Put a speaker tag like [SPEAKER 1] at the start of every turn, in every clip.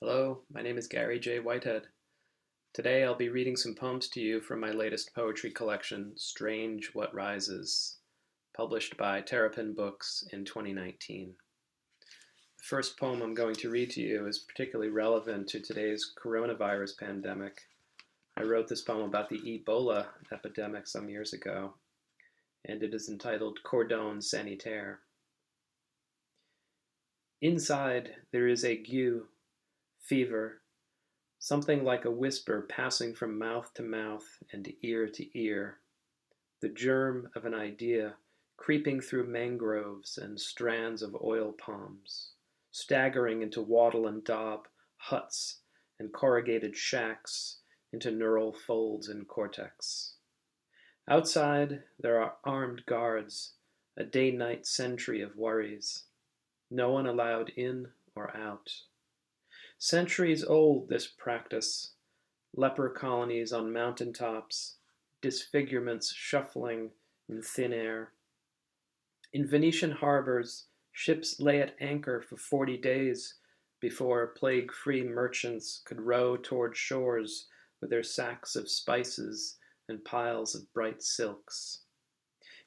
[SPEAKER 1] Hello, my name is Gary J. Whitehead. Today I'll be reading some poems to you from my latest poetry collection, Strange What Rises, published by Terrapin Books in 2019. The first poem I'm going to read to you is particularly relevant to today's coronavirus pandemic. I wrote this poem about the Ebola epidemic some years ago, and it is entitled Cordon Sanitaire. Inside there is ague, fever, something like a whisper passing from mouth to mouth and ear to ear, the germ of an idea creeping through mangroves and strands of oil palms, staggering into wattle and daub huts and corrugated shacks, into neural folds and cortex. Outside there are armed guards, a day-night sentry of worries, no one allowed in or out. Centuries old, this practice, leper colonies on mountain tops, disfigurements shuffling in thin air. In Venetian harbors, ships lay at anchor for 40 days before plague-free merchants could row toward shores with their sacks of spices and piles of bright silks.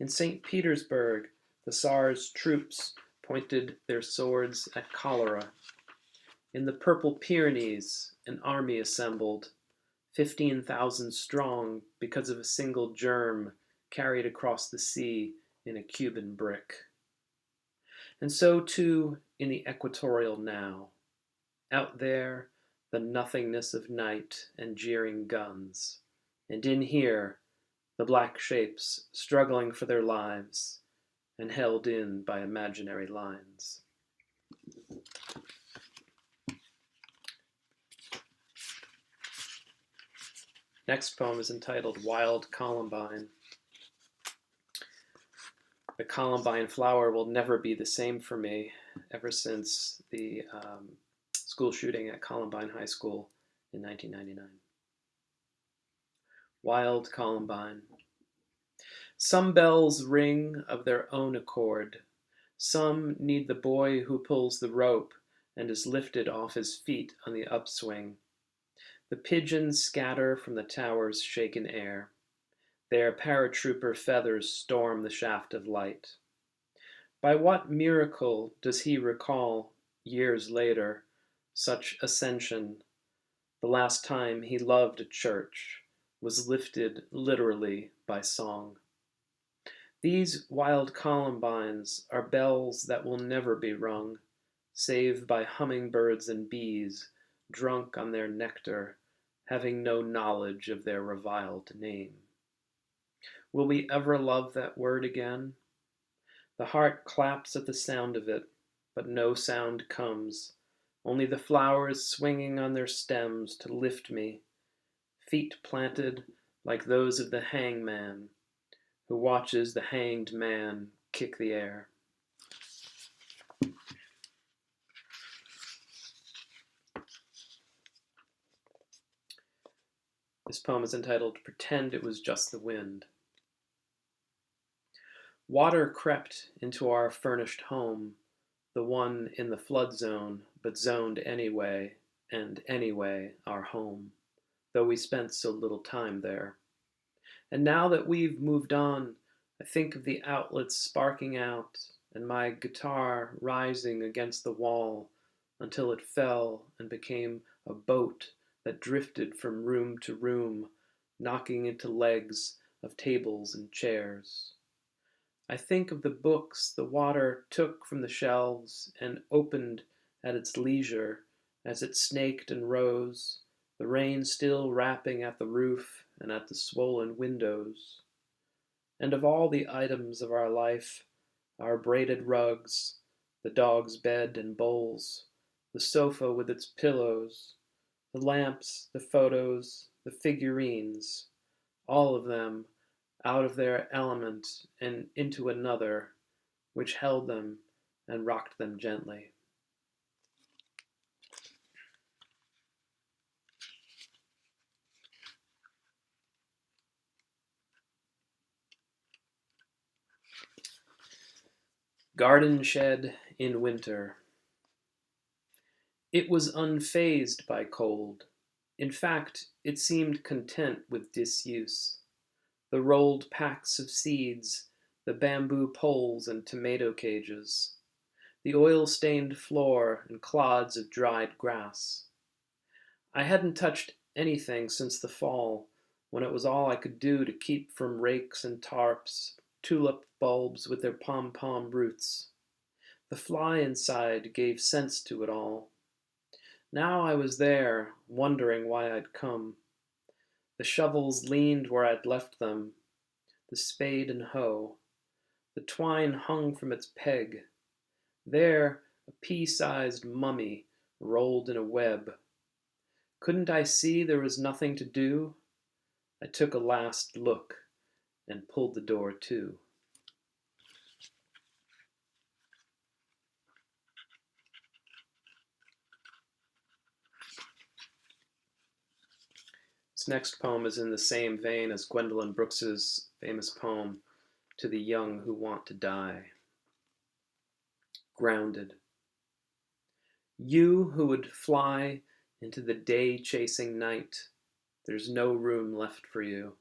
[SPEAKER 1] In St. Petersburg, the Tsar's troops pointed their swords at cholera. In the Purple Pyrenees, an army assembled, 15,000 strong because of a single germ carried across the sea in a Cuban brick. And so too in the equatorial now. Out there, the nothingness of night and jeering guns. And in here, the black shapes struggling for their lives and held in by imaginary lines. Next poem is entitled Wild Columbine. The Columbine flower will never be the same for me ever since the school shooting at Columbine High School in 1999. Wild Columbine. Some bells ring of their own accord. Some need the boy who pulls the rope and is lifted off his feet on the upswing. The pigeons scatter from the tower's shaken air. Their paratrooper feathers storm the shaft of light. By what miracle does he recall, years later, such ascension? The last time he loved a church was lifted literally by song. These wild columbines are bells that will never be rung, save by hummingbirds and bees, drunk on their nectar, having no knowledge of their reviled name. Will we ever love that word again? The heart claps at the sound of it, but no sound comes, only the flowers swinging on their stems to lift me, feet planted like those of the hangman, who watches the hanged man kick the air. This poem is entitled Pretend It Was Just the Wind. Water crept into our furnished home, the one in the flood zone, but zoned anyway, and anyway our home, though we spent so little time there. And now that we've moved on, I think of the outlets sparking out, and my guitar rising against the wall until it fell and became a boat that drifted from room to room, knocking into legs of tables and chairs. I think of the books the water took from the shelves and opened at its leisure as it snaked and rose, the rain still rapping at the roof and at the swollen windows. And of all the items of our life, our braided rugs, the dog's bed and bowls, the sofa with its pillows, the lamps, the photos, the figurines, all of them out of their element and into another, which held them and rocked them gently. Garden shed in winter. It was unfazed by cold. In fact, it seemed content with disuse. The rolled packs of seeds, the bamboo poles and tomato cages, the oil-stained floor and clods of dried grass. I hadn't touched anything since the fall, when it was all I could do to keep from rakes and tarps, tulip bulbs with their pom-pom roots. The fly inside gave sense to it all. Now I was there, wondering why I'd come. The shovels leaned where I'd left them, the spade and hoe. The twine hung from its peg. There, a pea-sized mummy rolled in a web. Couldn't I see there was nothing to do? I took a last look and pulled the door to. This next poem is in the same vein as Gwendolyn Brooks's famous poem, To the Young Who Want to Die. Grounded. You who would fly into the day-chasing night, there's no room left for you.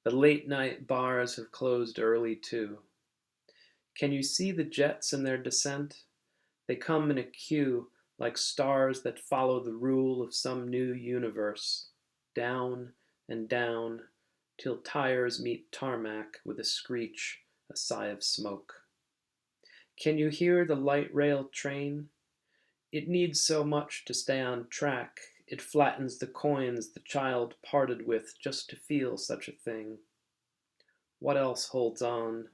[SPEAKER 1] The late-night bars have closed early too. Can you see the jets in their descent? They come in a queue like stars that follow the rule of some new universe, down and down, till tires meet tarmac with a screech, a sigh of smoke. Can you hear the light rail train? It needs so much to stay on track, it flattens the coins the child parted with just to feel such a thing. What else holds on?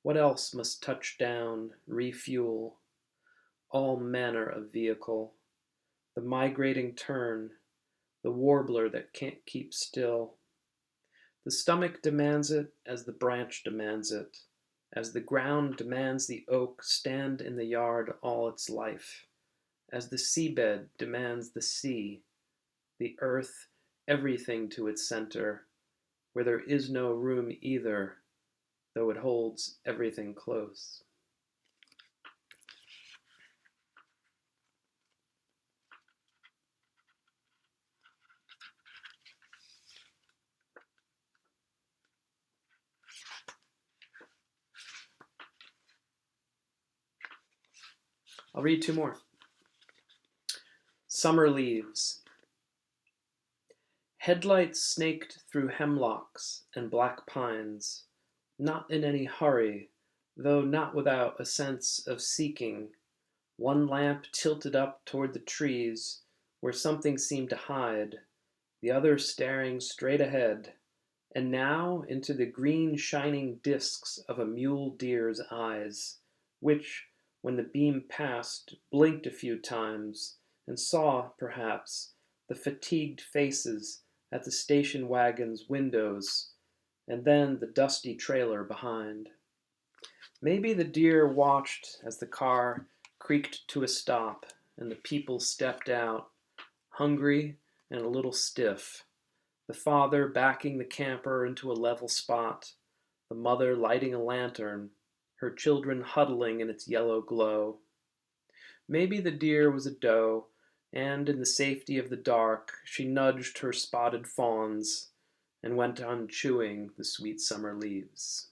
[SPEAKER 1] What else must touch down, refuel? All manner of vehicle. The migrating tern, the warbler that can't keep still. The stomach demands it as the branch demands it, as the ground demands the oak stand in the yard all its life, as the seabed demands the sea, the earth, everything to its center, where there is no room either, though it holds everything close. I'll read two more. Summer leaves. Headlights snaked through hemlocks and black pines, not in any hurry, though not without a sense of seeking. One lamp tilted up toward the trees, where something seemed to hide, the other staring straight ahead, and now into the green shining discs of a mule deer's eyes, which, when the beam passed, blinked a few times, and saw, perhaps, the fatigued faces at the station wagon's windows, and then the dusty trailer behind. Maybe the deer watched as the car creaked to a stop, and the people stepped out, hungry and a little stiff, the father backing the camper into a level spot, the mother lighting a lantern, her children huddling in its yellow glow. Maybe the deer was a doe, and in the safety of the dark she nudged her spotted fawns and went on chewing the sweet summer leaves.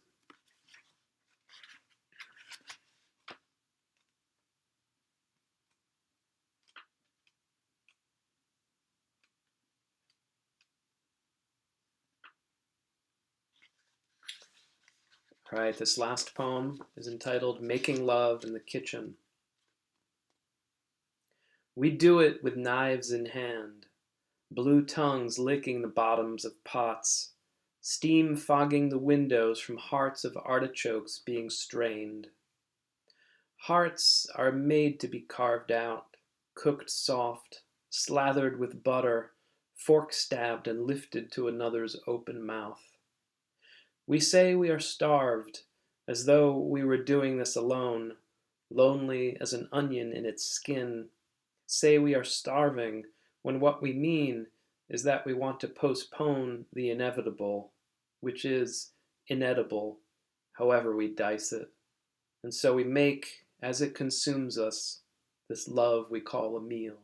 [SPEAKER 1] All right, this last poem is entitled Making Love in the Kitchen. We do it with knives in hand, blue tongues licking the bottoms of pots, steam fogging the windows from hearts of artichokes being strained. Hearts are made to be carved out, cooked soft, slathered with butter, fork stabbed and lifted to another's open mouth. We say we are starved, as though we were doing this alone, lonely as an onion in its skin. Say we are starving, when what we mean is that we want to postpone the inevitable, which is inedible, however we dice it. And so we make, as it consumes us, this love we call a meal.